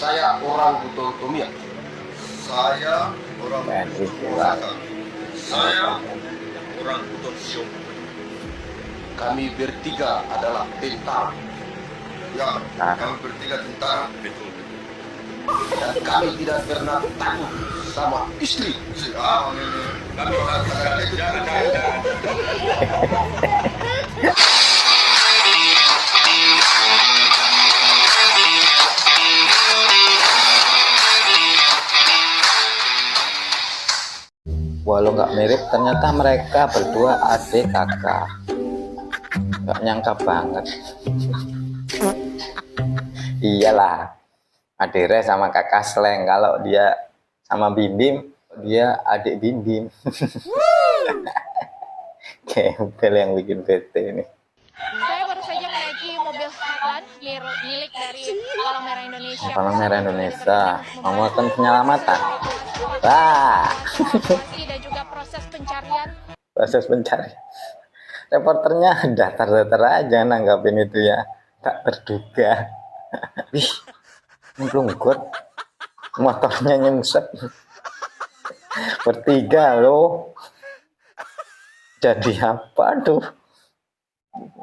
Saya orang Buto Tomia. Saya orang Osaka. Saya orang Buto Siom. Kami bertiga adalah tentara. Ya, kami bertiga tentara. Betul. Dan kami tidak pernah takut sama istri. Ah, ini. Kami jangan. Walau nggak mirip, ternyata mereka berdua adik kakak. Nggak nyangka banget. Iyalah, Adire sama kakak Sleng. Kalau dia sama Bim Bim, dia adik Bim Bim. Gembel yang bikin bete ini. Saya baru saja menaiki mobil Heartland milik dari Palang Merah Indonesia. Palang Merah Indonesia mau melakukan penyelamatan. Wah. Dan juga proses pencarian. Proses pencarian. Reporternya datar-datar aja nanggapin itu ya. Tak terduga. Wih, ngelunggut. Motornya nyungsep. Bertiga loh. Jadi apa tuh?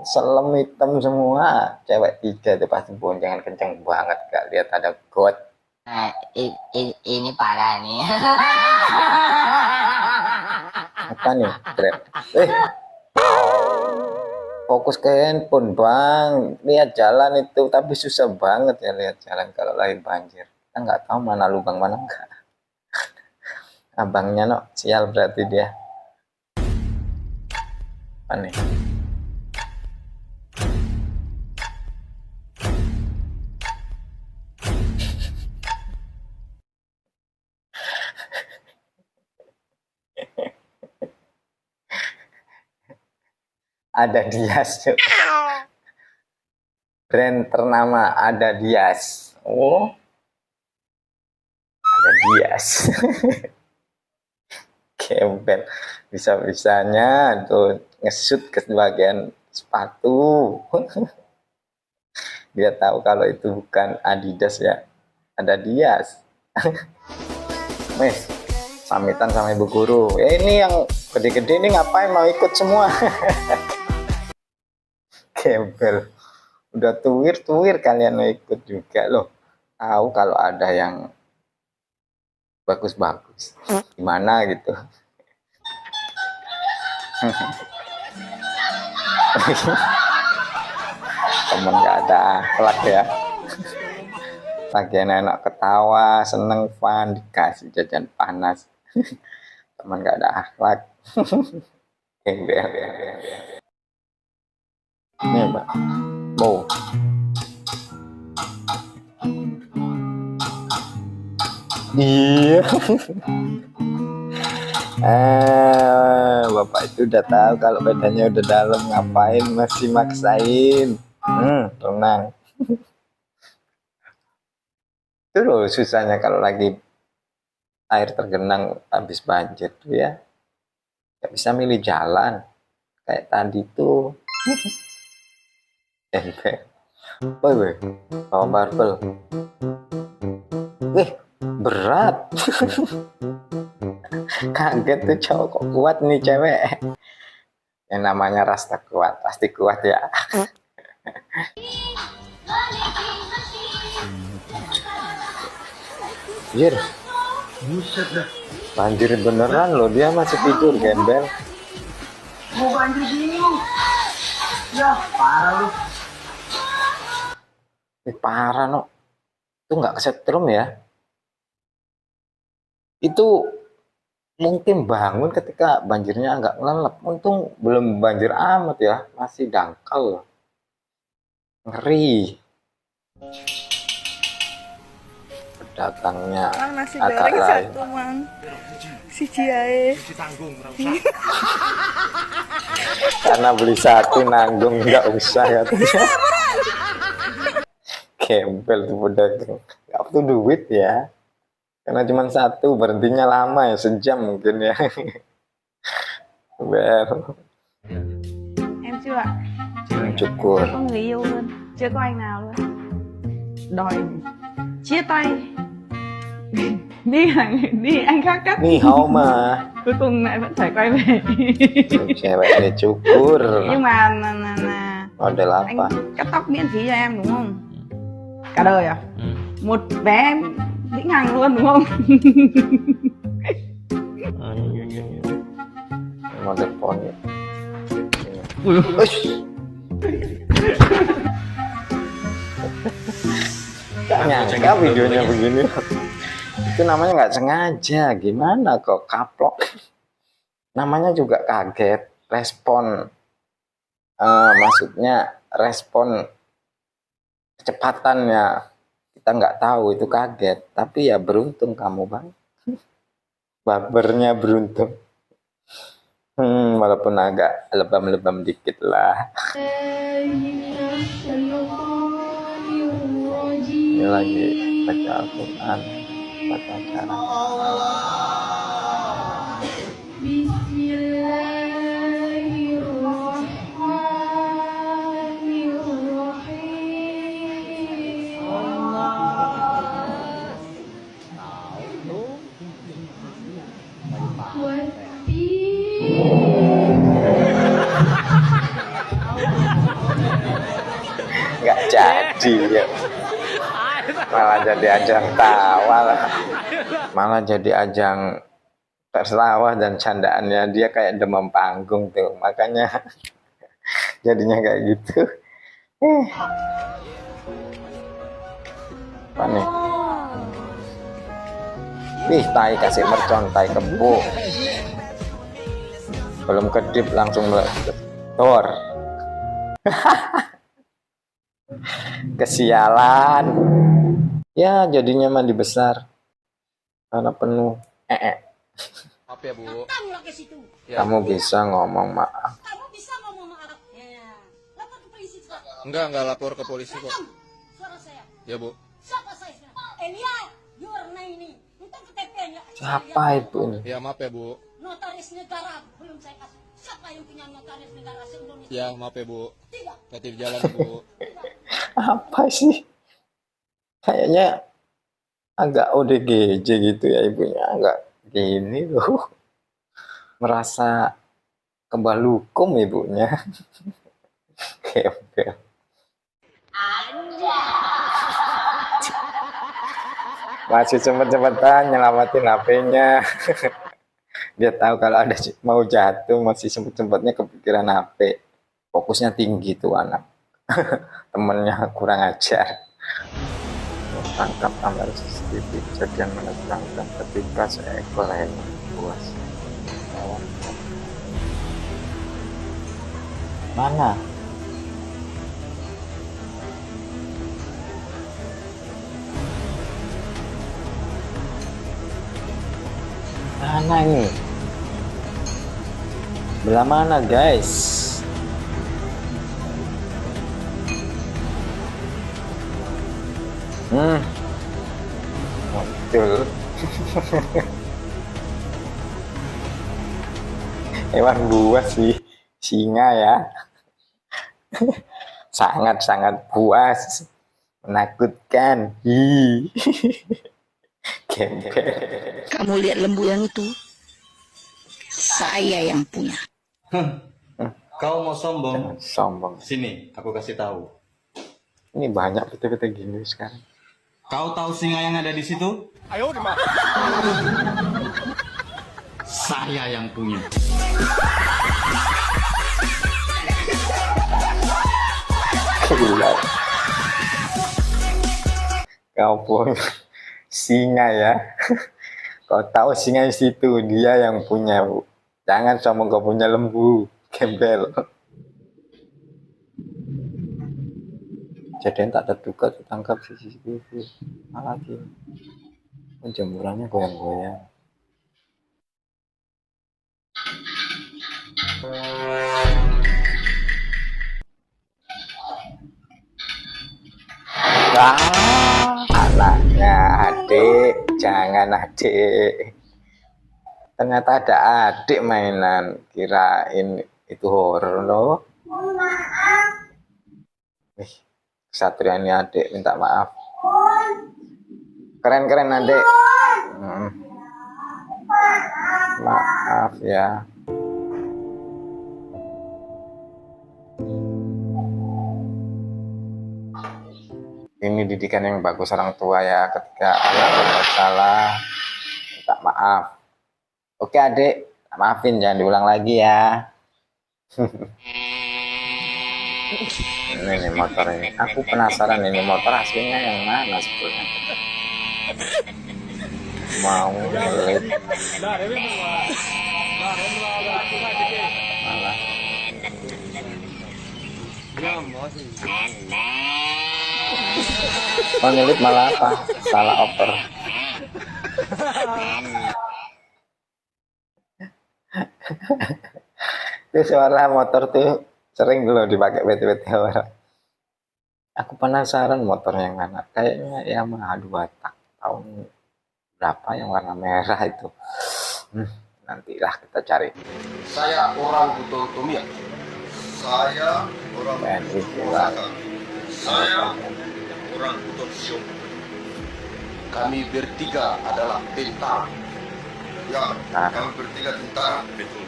Selem hitam semua. Cewek tiga itu pasti boncengan kenceng banget. Gak lihat ada got. Nah, ini parah nih. Apa nih? Grab. Fokus ke handphone bang. Lihat jalan itu, tapi susah banget ya lihat jalan kalau lagi banjir. Kita nggak tahu mana lubang mana enggak. Abangnya no sial berarti dia. Apa nih? Ada Dias. Brand ternama Ada Dias. Oh, Ada Dias. Gembel. Bisa-bisanya tuh ngesut ke bagian sepatu. Dia tahu kalau itu bukan Adidas ya. Ada Dias. Wes, pamitan sama ibu guru. Ini yang gede-gede ini ngapain mau ikut semua? Gembel. Udah tuwir-tuwir kalian mau ikut juga loh. Tahu kalau ada yang bagus-bagus. Gimana gitu. Temen gak ada akhlak ya. Lagi enak ketawa, seneng fun, dikasih jajan panas. Temen gak ada akhlak. Gembel. Nih mbak, mau iya. Bapak itu udah tahu kalau bedanya udah dalam, ngapain masih maksain. Tenang. Itu loh susahnya kalau lagi air tergenang habis banjir tuh ya, nggak bisa milih jalan kayak tadi tuh. Woi, bawa barbel. Berat. Kaget tuh cowok, kok kuat nih cewek. Yang namanya Rasta kuat, pasti kuat ya. Jir, Buset dah. banjir beneran loh, dia masih tidur gembel. Mau banjir gini lu. Ya, parah lu. Parah no, itu nggak kesetrum ya. Itu mungkin bangun ketika banjirnya agak ngelelep. Untung belum banjir amat ya, masih dangkal. Ngeri. Pedagangnya Nasi agak goreng lain. satu mang. Si Ciae. Karena beli satu nanggung nggak usah katanya. Gembel tuh pedagang. Nggak butuh duit ya. Karena cuma satu, berhentinya lama ya, sejam mungkin ya. Well. Em chưa ạ? Cukur. Có người yêu luôn. Chưa có anh nào luôn. Đòi chia tay. Đi anh khác cắt. Nih hao mà. Cuối cùng lại vẫn phải quay về. Cewek ini cukur. Nhưng mà Model anh apa? cắt tóc miễn phí cho em đúng không? Cả đời à? Một vé vĩnh hằng luôn đúng không? Model poni. Gak nyangka videonya begini. Itu namanya nggak sengaja, gimana kok kaplok. Namanya juga kaget, respon maksudnya respon kecepatannya kita nggak tahu, itu kaget. Tapi ya beruntung kamu bang, barbernya beruntung. Walaupun agak lebam-lebam dikit lah. Ini lagi baca Al-Quran, baca acara. Nggak jadi ya. Malah jadi ajang tawa lah. Malah jadi ajang tertawa dan candaannya dia kayak demam panggung tuh, makanya jadinya kayak gitu. Apa nih? Ih, tai kasih mercon, tai kebo. Belum kedip langsung meletor. Kesialan. Ya jadinya mandi besar karena penuh. Maaf ya Bu. Kamu bisa ngomong maaf. Kamu bisa ngomong maaf. Ya. Lapor ke polisi Pak. Enggak lapor ke polisi kok. Suara saya. Ya Bu. Siapa saya sekarang? Elia, Yurna ini. Untuk KTP-nya. Siapa itu ini? Ya maaf ya Bu. Notaris negara belum saya kasih. Siapa yang punya notaris negara se-Indonesia? Ya maaf ya Bu. Tidak. Titip jalan Bu. Apa sih? Kayaknya agak ODGJ gitu ya ibunya, agak gini loh. Merasa kebalukum ibunya. Gembel. Masih cepet-cepetan nyelamatin HP-nya. Dia tahu kalau ada mau jatuh, masih sempet-sempetnya kepikiran HP. Fokusnya tinggi tuh anak. Temennya kurang ajar. Tangkap kamera CCTV kejadian menegangkan ketika seekor hewan buas lewat. Mana? Mana ini? Belah mana guys? Betul. Hewan buas sih, singa ya. Sangat-sangat buas, menakutkan. Gembel. Kamu lihat lembu yang itu? Saya yang punya. Kau mau sombong? Sombong. Sini, aku kasih tahu. Ini banyak betul-betul gini sekarang. Kau tahu singa yang ada di situ? Ayo dimana? Saya yang punya. Gila. Kau punya singa ya. Kau tahu singa di situ, dia yang punya, Bu. Jangan sombong kau punya lembu, gembel. Jadian tak terduga tertangkap CCTV. Lagi jemurannya goyang-goyang. Anaknya adik, jangan adik. Ternyata ada adik mainan, kirain itu horor loh. Satria ini adik minta maaf. Keren-keren adek. Maaf ya. Ini didikan yang bagus orang tua ya, ketika anak berbuat salah minta maaf. Oke adek, maafin, jangan diulang lagi ya. Ini motor ini, aku penasaran ini motor aslinya yang mana sebetulnya. Mau ngelit malah ngelit malah apa, salah oper. Itu suara motor tuh sering dulu dipakai PT-PT orang. Aku penasaran motor yang mana, kayaknya Yamaha 2 tak tahun berapa yang warna merah itu. Nantilah kita cari. Saya orang Buto Tomia. Saya orang Osaka. Saya orang Buto Siom. Kami bertiga adalah tentara. Ya, kami bertiga tentara. Betul.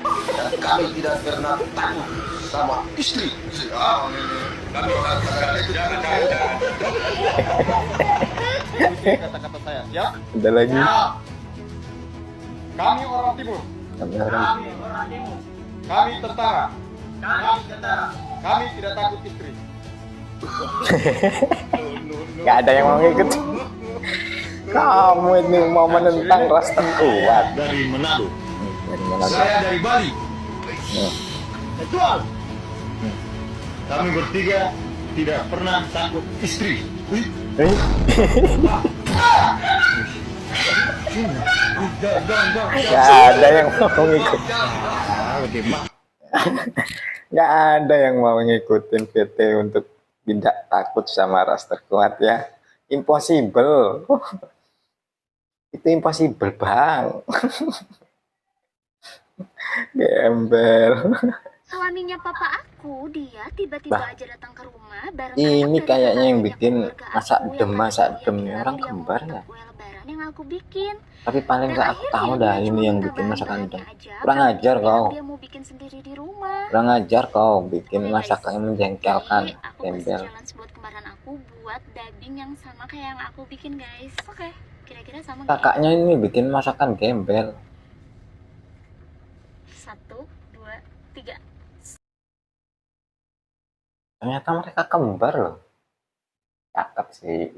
Dan kami tidak pernah takut sama istri. Kami orang Kata-kata saya. Ya. Ada lagi. Kami orang timur. Kami orang Kami tentara. Kami tidak takut istri. nggak ada yang mau ngikut. Kamu ini mau menentang ras terkuat. Dari Manado. Dari mana? Saya dari Bali. Betul. Kami bertiga tidak pernah takut istri. Nggak ada yang mau ngikut. Nggak ada yang mau ngikutin VT untuk tidak takut sama ras terkuat ya. Impossible. Itu impossible bang. Gembel. Suaminya papa aku, dia tiba-tiba aja datang ke rumah bareng Ini anak kayaknya dari yang banyak bikin keluarga masak aku dem yang masak ada dem yang orang dia kembar mau ya. kue lebaran yang aku bikin. Tapi paling Dan nggak aku tahu akhirnya dah dia ini cuma yang minta bikin masakan bahan-bahannya dem. aja, Kurang tapi ajar dia kau. bilang dia mau bikin sendiri di rumah. Kurang ajar kau bikin Oke, guys. masakan yang menjengkelkan. Jadi aku kasih Gembel. challenge buat kembaran aku buat daging yang sama kayak yang aku bikin, guys. Oke, kira-kira sama nggak ya? Kakaknya ini bikin masakan gembel. 1, 2, 3. Ternyata mereka kembar loh. Cakep sih.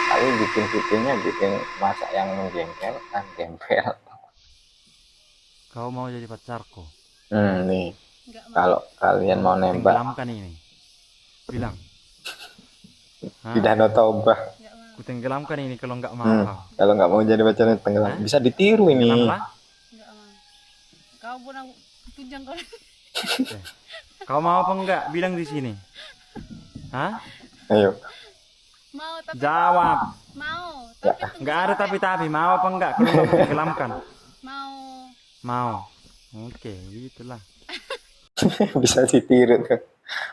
Tapi bikin videonya bikin masak yang menjengkelkan, gembel. Kau mau jadi pacarku? Nih. Kalau kalian mau nembak Tenggelamkan ini. Bilang. di Danau Toba. Ku tenggelamkan ini kalau nggak mau kau. Kalau nggak mau jadi pacarnya tenggelam, bisa ditiru ini. Tenggelamlah. Kau pun aku tunjang kau. Kau mau apa enggak? Bilang di sini. Hah? Ayo. Mau tapi Jawab. mau tapi tunggu Nggak ada sampai- tapi mau apa enggak? Kalau kau tenggelamkan. mau. Mau. Oke, gitulah. Bisa ditiru tuh.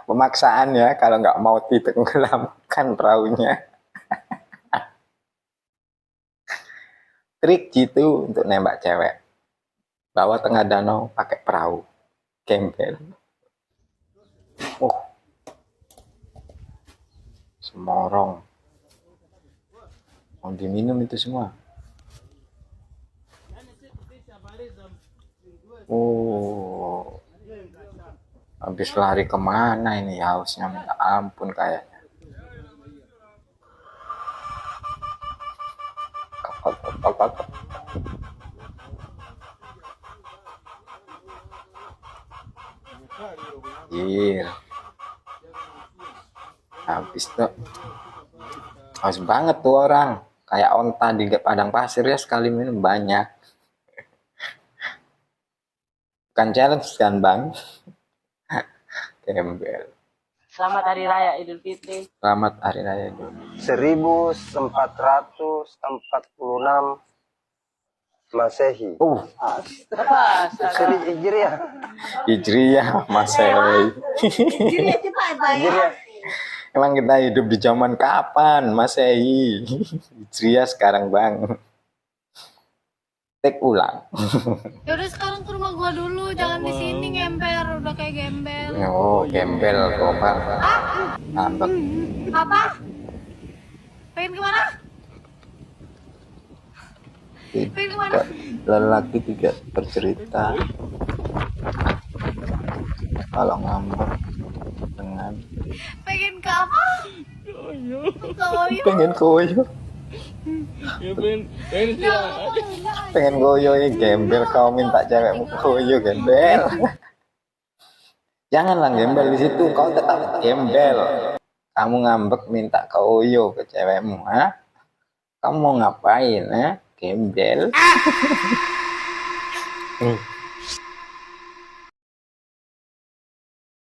Pemaksaan ya, kalau nggak mau ditenggelamkan perahunya. Trik gitu untuk nembak cewek. Bawa tengah danau pakai perahu. Gembel. Oh. Semorong. Mau diminum itu semua. Oh. Habis lari kemana ini hausnya, minta ampun kayaknya. Kok. Iya. Habis tuh. Haus banget tuh orang. Kayak onta di padang pasir ya, sekali minum banyak. Bukan challenge kan bang? Gembel. Selamat Hari Raya Idul Fitri. Selamat Hari Raya Idul 1446 Masehi. Apa? Hijriah. Hijriyah Masehi. Hijriah. Emang kita hidup di zaman kapan? Masehi. Hijriah sekarang bang. Tek ulang. Yaudah sekarang ke rumah gua dulu, jangan di sini ngemper, udah kayak gembel. Oh gembel kok bang. Ngambek. Apa? Pengen kemana? Pengen kemana? Lelaki tidak bercerita kalau ngambek dengan Pengen ke apa? Koyo. pengen koyo. Ya pengen Pengen koyo ya gembel, kau minta cewekmu koyo gembel. Janganlah gembel di situ, kau tetap gembel. Kamu ngambek minta koyo ke cewekmu, ha? Kamu mau ngapain, ha? Gembel.